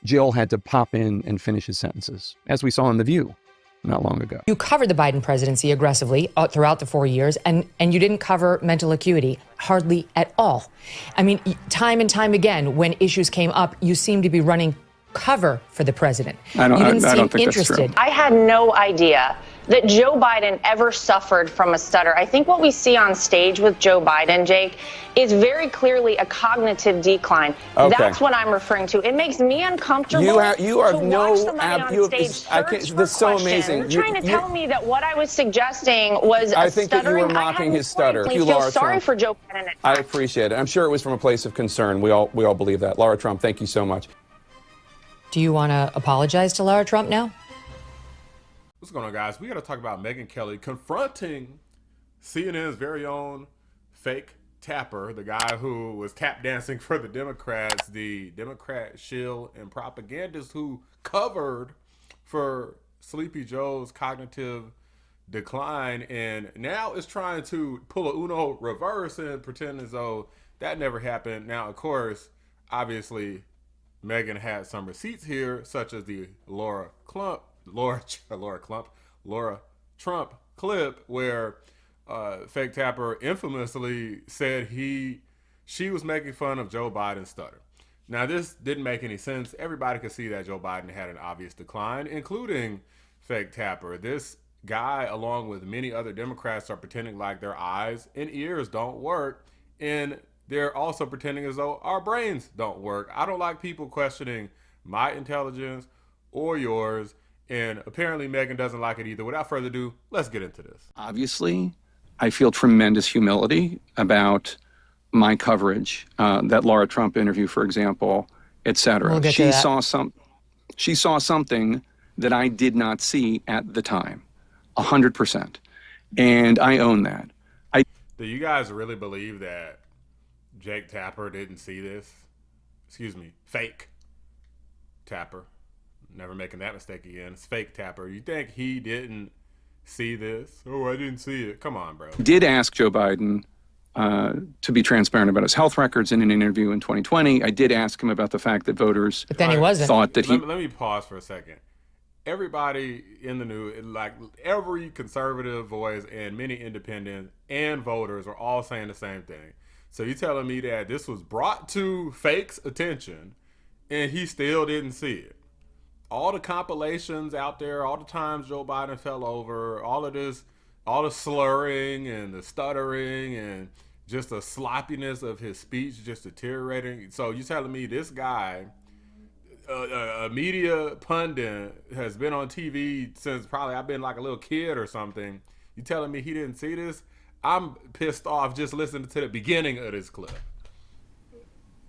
Jill had to pop in and finish his sentences, as we saw in The View not long ago. You covered the Biden presidency aggressively throughout the 4 years, and you didn't cover mental acuity hardly at all. I mean, time and time again, when issues came up, you seemed to be running cover for the president. I don't think interested. that's true. I had no idea that Joe Biden ever suffered from a stutter. I think what we see on stage with Joe Biden, Jake, is very clearly a cognitive decline. Okay. That's what I'm referring to. It makes me uncomfortable you are to no watch somebody on stage search for this is so questions. amazing. You're trying to tell me that what I was suggesting was I a think that you stuttering. were mocking his stutter. I You, feel Lara sorry Trump. for Joe Biden. I appreciate it. I'm sure it was from a place of concern. We all believe that. Lara Trump, thank you so much. Do you want to apologize to Lara Trump now? What's going on, guys? We got to talk about Megyn Kelly confronting CNN's very own fake tapper, the guy who was tap dancing for the Democrats, the Democrat shill and propagandist who covered for Sleepy Joe's cognitive decline and now is trying to pull a Uno reverse and pretend as though that never happened. Now, of course, obviously, Megyn had some receipts here, such as the Lara Trump clip where fake tapper infamously said she was making fun of Joe Biden's stutter. Now, this didn't make any sense. Everybody could see that Joe Biden had an obvious decline, including fake tapper. This guy, along with many other Democrats, are pretending like their eyes and ears don't work, and they're also pretending as though our brains don't work. I don't like people questioning my intelligence or yours, and apparently Megyn doesn't like it either. Without further ado, let's get into this. Obviously, I feel tremendous humility about my coverage, that Lara Trump interview, for example, et cetera. We'll get to that. She saw something that I did not see at the time, 100%. And I own that. Do you guys really believe that Jake Tapper didn't see this? Excuse me, fake Tapper. Never making that mistake again. It's fake Tapper. You think he didn't see this? Oh, I didn't see it. Come on, bro. Did ask Joe Biden to be transparent about his health records in an interview in 2020. I did ask him about the fact that voters But then he wasn't. thought that he... Let me pause for a second. Everybody in the news, like every conservative voice and many independents and voters are all saying the same thing. So you telling me that this was brought to fake's attention and he still didn't see it? All the compilations out there, all the times Joe Biden fell over, all of this, all the slurring and the stuttering and just the sloppiness of his speech just deteriorating. So you telling me this guy, a media pundit, has been on TV since probably I've been like a little kid or something. You telling me he didn't see this? I'm pissed off just listening to the beginning of this clip.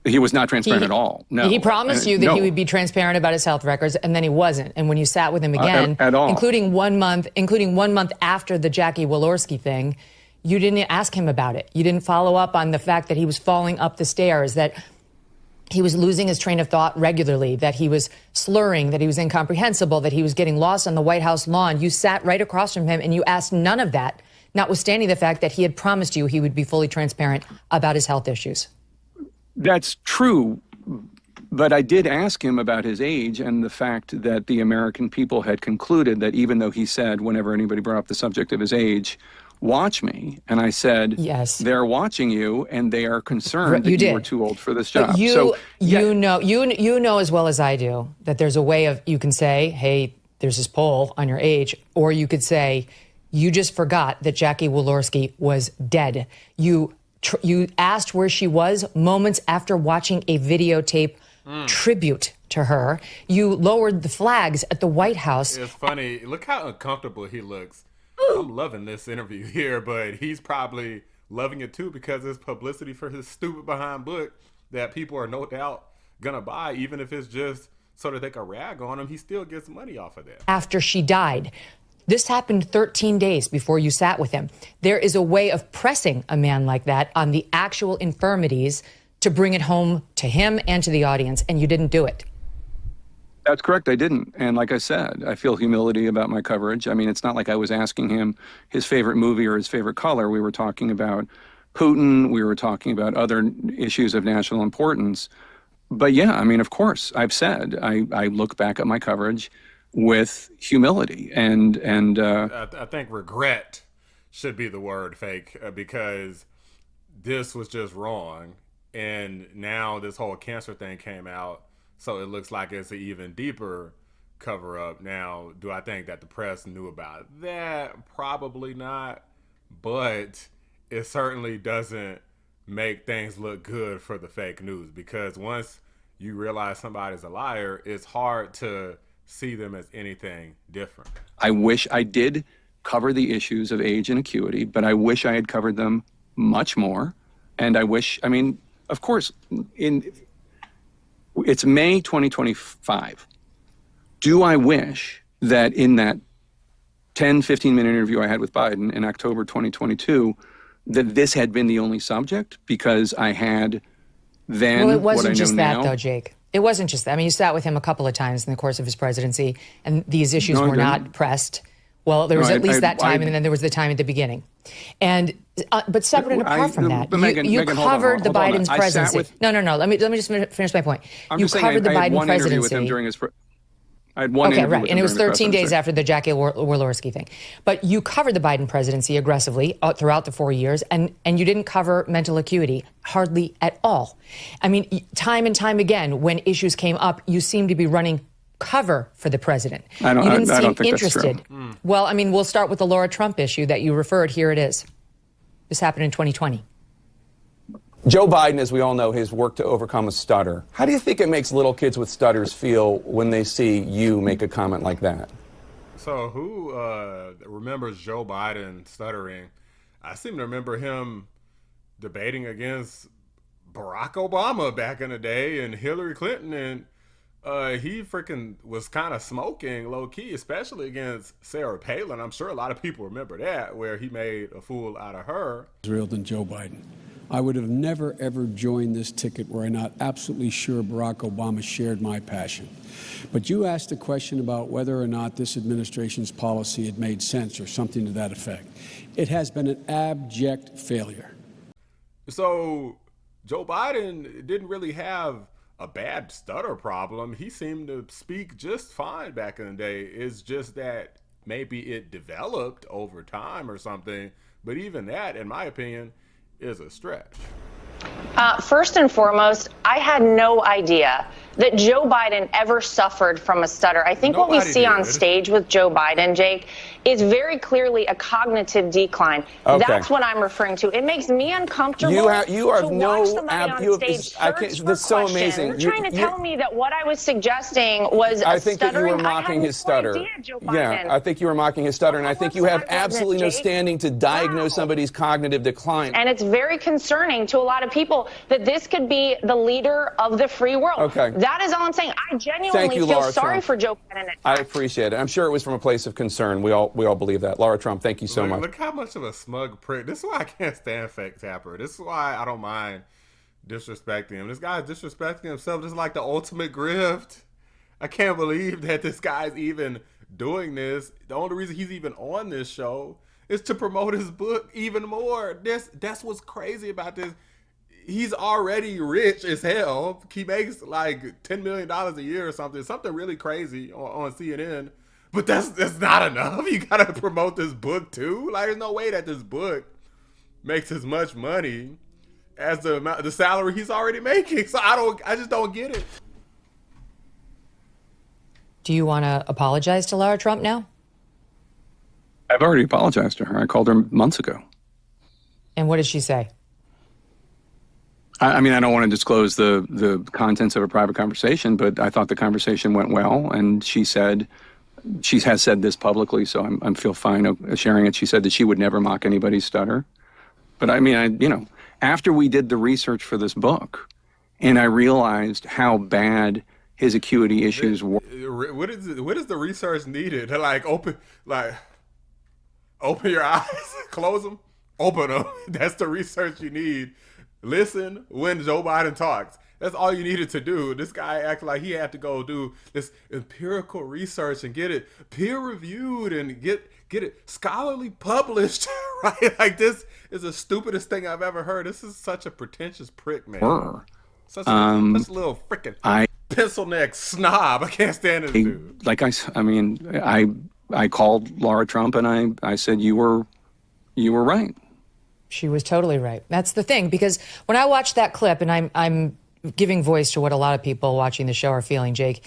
He was not transparent at all. No. He promised you that he would be transparent about his health records, and then he wasn't. And when you sat with him again, at all. including 1 month after the Jackie Walorski thing, you didn't ask him about it. You didn't follow up on the fact that he was falling up the stairs, that he was losing his train of thought regularly, that he was slurring, that he was incomprehensible, that he was getting lost on the White House lawn. You sat right across from him and you asked none of that, notwithstanding the fact that he had promised you he would be fully transparent about his health issues. That's true, but I did ask him about his age and the fact that the American people had concluded that even though he said whenever anybody brought up the subject of his age, watch me. And I said, yes, they're watching you and they are concerned that you were too old for this job. But you know as well as I do that there's a way of, you can say, hey, there's this poll on your age, or you could say, you just forgot that Jackie Walorski was dead. You asked where she was moments after watching a videotape tribute to her. You lowered the flags at the White House. It's funny. Look how uncomfortable he looks. I'm loving this interview here, but he's probably loving it too because it's publicity for his stupid behind book that people are no doubt gonna buy, even if it's just so that they can rag on him. He still gets money off of that. After she died. This happened 13 days before you sat with him. There is a way of pressing a man like that on the actual infirmities to bring it home to him and to the audience, and you didn't do it. That's correct. I didn't. And like I said, I feel humility about my coverage. I mean, it's not like I was asking him his favorite movie or his favorite color. We were talking about Putin. We were talking about other issues of national importance. But yeah, I mean, of course, I've said I look back at my coverage with humility and I think regret should be the word, fake, because this was just wrong. And now this whole cancer thing came out. So it looks like it's an even deeper cover up. Now, do I think that the press knew about that? Probably not. But it certainly doesn't make things look good for the fake news, because once you realize somebody's a liar, it's hard to see them as anything different. I wish I did cover the issues of age and acuity, but I wish I had covered them much more. And I wish, I mean, of course, it's May 2025. Do I wish that in that 10, 15-minute interview I had with Biden in October 2022, that this had been the only subject? Because I had then Well, it what I wasn't know just that, now. though, Jake. It wasn't just that. I mean, you sat with him a couple of times in the course of his presidency, and these issues No, I were not didn't. pressed. Well, there was No, at least that time, I- and then there was the time at the beginning. And but separate and apart from that, but Megyn, you Megyn, hold on, covered the hold on. Biden's I sat presidency. with- No. Let me just finish my point. I'm You just saying covered the I had Biden one interview with him presidency. during his. I had one Okay, interview right. with And him it was during the 13 days presidency. after the Jackie Walorski thing. But you covered the Biden presidency aggressively throughout the 4 years, and you didn't cover mental acuity hardly at all. I mean, time and time again, when issues came up, you seemed to be running cover for the president. I don't- You didn't I seem don't think that's true. interested. Well, I mean, we'll start with the Lara Trump issue that you referred. Here it is. This happened in 2020. Joe Biden, as we all know, has worked to overcome a stutter. How do you think it makes little kids with stutters feel when they see you make a comment like that? So who remembers Joe Biden stuttering? I seem to remember him debating against Barack Obama back in the day and Hillary Clinton, and he freaking was kind of smoking low key, especially against Sarah Palin. I'm sure a lot of people remember that, where he made a fool out of her. Israel than Joe Biden. I would have never, ever joined this ticket were I not absolutely sure Barack Obama shared my passion. But you asked a question about whether or not this administration's policy had made sense or something to that effect. It has been an abject failure. So Joe Biden didn't really have a bad stutter problem. He seemed to speak just fine back in the day. It's just that maybe it developed over time or something. But even that, in my opinion, is a stretch. First and foremost, I had no idea that Joe Biden ever suffered from a stutter. I think what we Nobody see on did. stage with Joe Biden, Jake, is very clearly a cognitive decline. Okay. That's what I'm referring to. It makes me uncomfortable You are to no watch somebody ab- on you have- stage I search can't- for that's so questions. amazing. You're You- trying to you- tell me that what I was suggesting was I think that you stuttering. were mocking his stutter. I had no idea, Joe Yeah, Biden. I think you were mocking his stutter, and I think you have absolutely no Jake. standing to diagnose Wow. somebody's cognitive decline. And it's very concerning to a lot of people that this could be the leader of the free world. Okay. That is all I'm saying. I Thank genuinely you, feel Lara sorry Trump. for Joe Biden at I times. appreciate it. I'm sure it was from a place of concern. We all believe that. Lara Trump, thank you so much. Look how much of a smug prick. This is why I can't stand Fake Tapper. This is why I don't mind disrespecting him. This guy's disrespecting himself just like the ultimate grift. I can't believe that this guy's even doing this. The only reason he's even on this show is to promote his book even more. That's what's crazy about this. He's already rich as hell. He makes like $10 million a year or something really crazy on CNN. But that's not enough. You gotta promote this book too. Like, there's no way that this book makes as much money as the salary he's already making. So I just don't get it. Do you want to apologize to Lara Trump now? I've already apologized to her. I called her months ago. And what did she say? I mean, I don't want to disclose the contents of a private conversation, but I thought the conversation went well. And she has said this publicly, so I feel fine sharing it. She said that she would never mock anybody's stutter. But I mean, after we did the research for this book, and I realized how bad his acuity issues were. What is the research needed to open your eyes, close them, open them? That's the research you need. Listen when Joe Biden talks. That's all you needed to do. This guy acted like he had to go do this empirical research and get it peer reviewed and get it scholarly published, right? Like, this is the stupidest thing I've ever heard. This is such a pretentious prick, man. Such a little freaking I pencil neck snob. I can't stand this dude. like I mean I called Lara Trump and I said you were right. She was totally right. That's the thing, because when I watched that clip, and I'm giving voice to what a lot of people watching the show are feeling, Jake,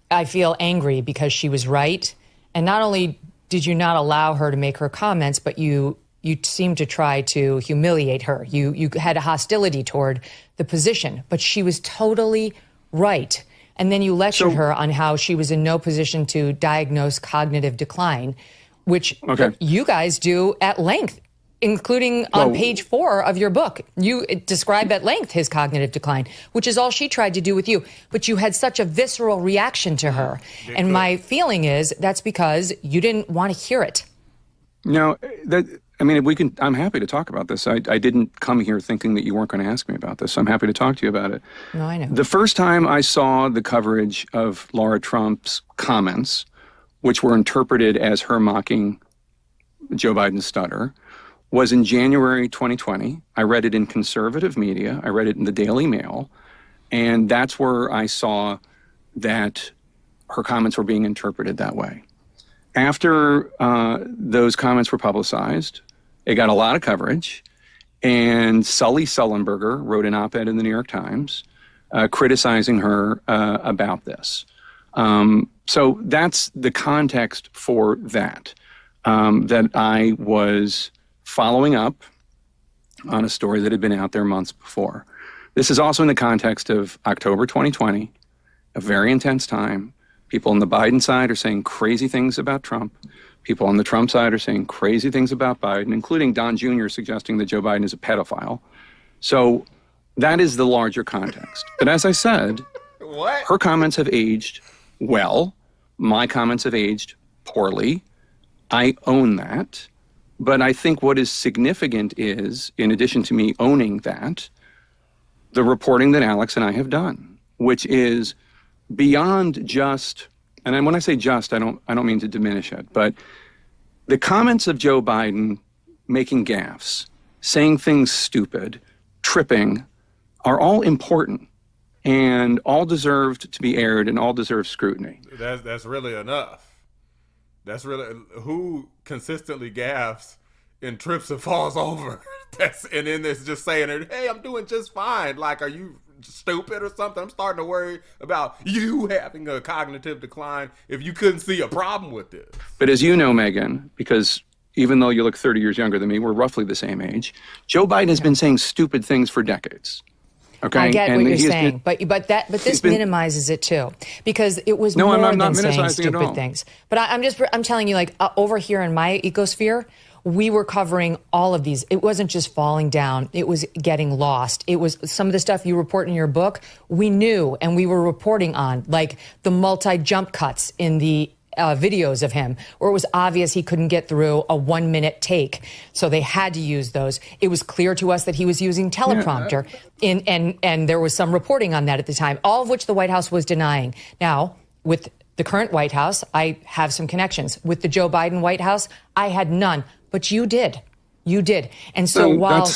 I feel angry because she was right. And not only did you not allow her to make her comments, but you seemed to try to humiliate her. You had a hostility toward the position, but she was totally right. And then you lectured her on how she was in no position to diagnose cognitive decline, which you guys do at length, including on page 4 of your book. You describe at length his cognitive decline, which is all she tried to do with you. But you had such a visceral reaction to her. And my feeling is that's because you didn't want to hear it. No, I mean, I'm happy to talk about this. I didn't come here thinking that you weren't going to ask me about this. I'm happy to talk to you about it. No, I know. The first time I saw the coverage of Lara Trump's comments, which were interpreted as her mocking Joe Biden's stutter, was in January 2020. I read it in conservative media. I read it in the Daily Mail. And that's where I saw that her comments were being interpreted that way. After those comments were publicized, it got a lot of coverage. And Sully Sullenberger wrote an op-ed in the New York Times criticizing her about this. So that's the context for that, that I was following up on a story that had been out there months before. This is also in the context of October 2020, a very intense time. People on the Biden side are saying crazy things about Trump. People on the Trump side are saying crazy things about Biden, including Don Jr. suggesting that Joe Biden is a pedophile. So that is the larger context. But as I said, her comments have aged well. My comments have aged poorly. I own that. But I think what is significant is, in addition to me owning that, the reporting that Alex and I have done, which is beyond just, and when I say just, I don't mean to diminish it, but the comments of Joe Biden making gaffes, saying things stupid, tripping, are all important and all deserved to be aired and all deserve scrutiny. That's really enough. That's really who consistently gaffes and trips and falls over. And then it's just saying, "Hey, I'm doing just fine." Like, are you stupid or something? I'm starting to worry about you having a cognitive decline if you couldn't see a problem with this. But as you know, Megyn, because even though you look 30 years younger than me, we're roughly the same age. Joe Biden has been saying stupid things for decades. Okay, I get what you're saying, but this minimizes it too, because it was more than saying stupid things. But I'm telling you, like over here in my ecosphere, we were covering all of these. It wasn't just falling down; it was getting lost. It was some of the stuff you report in your book. We knew, and we were reporting on, like the multi-jump cuts in the videos of him, where it was obvious he couldn't get through a 1-minute take. So they had to use those. It was clear to us that he was using teleprompter, and there was some reporting on that at the time, all of which the White House was denying. Now, with the current White House, I have some connections. With the Joe Biden White House, I had none. But you did. You did. And so while...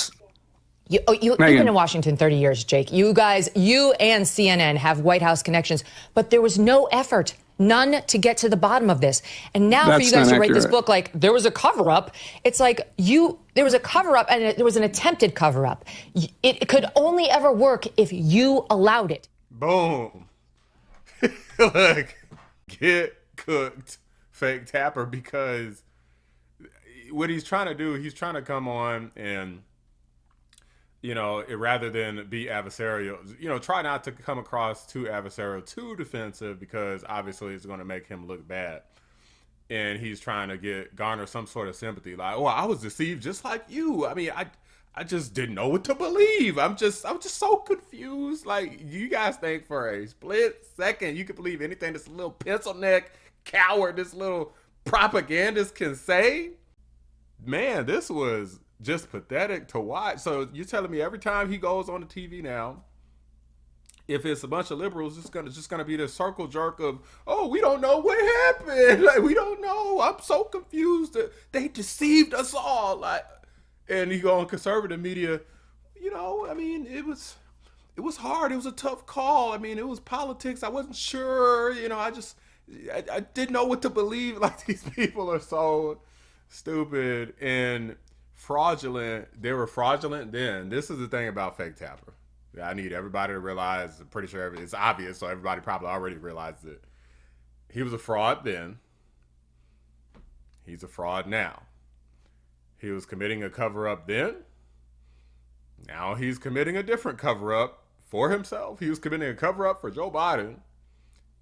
You've been in Washington 30 years, Jake. You guys, you and CNN have White House connections, but there was no effort, none, to get to the bottom of this. And now for you guys to write this book like there was a cover-up, it's like there was a cover-up and there was an attempted cover-up. It could only ever work if you allowed it. Boom. Look, get cooked, fake tapper, because what he's trying to do, he's trying to come on and, you know, rather than be adversarial, you know, try not to come across too adversarial, too defensive, because obviously it's going to make him look bad. And he's trying to garner some sort of sympathy. Like, oh, I was deceived just like you. I mean, I just didn't know what to believe. I'm just so confused. Like, you guys think for a split second you could believe anything this little pencil neck coward, this little propagandist can say? Man, this was just pathetic to watch. So you're telling me every time he goes on the TV now, if it's a bunch of liberals, it's gonna be this circle jerk of, oh, we don't know what happened. Like, we don't know. I'm so confused. They deceived us all. Like, and you go on conservative media, you know, I mean, it was it was hard. It was a tough call. I mean, it was politics. I wasn't sure. You know, I didn't know what to believe. Like, these people are so stupid and fraudulent. They were fraudulent then. This is the thing about Fake Tapper. I need everybody to realize. I'm pretty sure it's obvious, so everybody probably already realized it. He was a fraud then. He's a fraud now. He was committing a cover-up then. Now he's committing a different cover-up for himself. He was committing a cover-up for Joe Biden.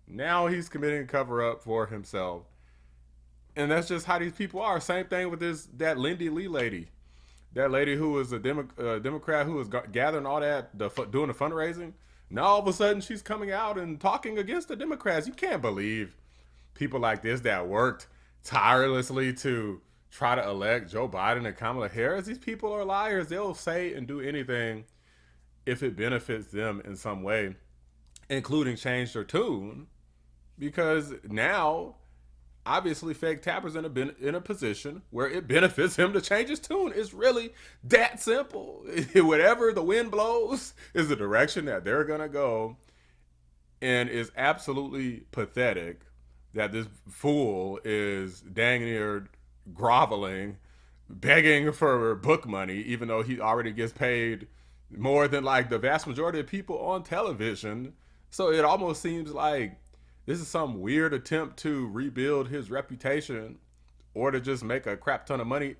Now he's committing a cover-up for himself. And that's just how these people are. Same thing with that Lindy Lee lady. That lady who was a Democrat who was gathering all that, doing the fundraising. Now all of a sudden she's coming out and talking against the Democrats. You can't believe people like this that worked tirelessly to try to elect Joe Biden and Kamala Harris. These people are liars. They'll say and do anything if it benefits them in some way, including change their tune, because now obviously Fake Tapper's in a position where it benefits him to change his tune. It's really that simple. Whatever the wind blows is the direction that they're gonna go, and it's absolutely pathetic that this fool is dang near groveling, begging for book money, even though he already gets paid more than like the vast majority of people on television. So it almost seems like this is some weird attempt to rebuild his reputation or to just make a crap ton of money.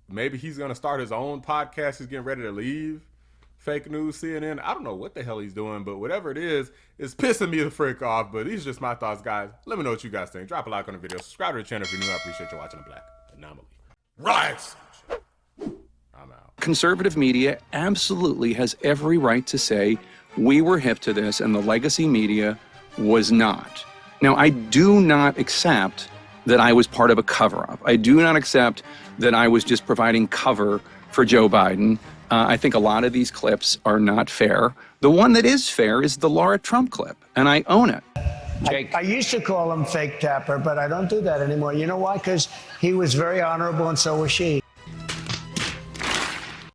Maybe he's going to start his own podcast. He's getting ready to leave Fake News CNN. I don't know what the hell he's doing, but whatever it is, it's pissing me the frick off. But these are just my thoughts, guys. Let me know what you guys think. Drop a like on the video. Subscribe to the channel if you're new. I appreciate you watching The Black Anomaly. Rise! I'm out. Conservative media absolutely has every right to say we were hip to this and the legacy media was not. Now, I do not accept that I was part of a cover-up. I do not accept that I was just providing cover for Joe Biden. I think a lot of these clips are not fair. The one that is fair is the Lara Trump clip, and I own it. I used to call him Fake Tapper, but I don't do that anymore. You know why? Because he was very honorable and so was she.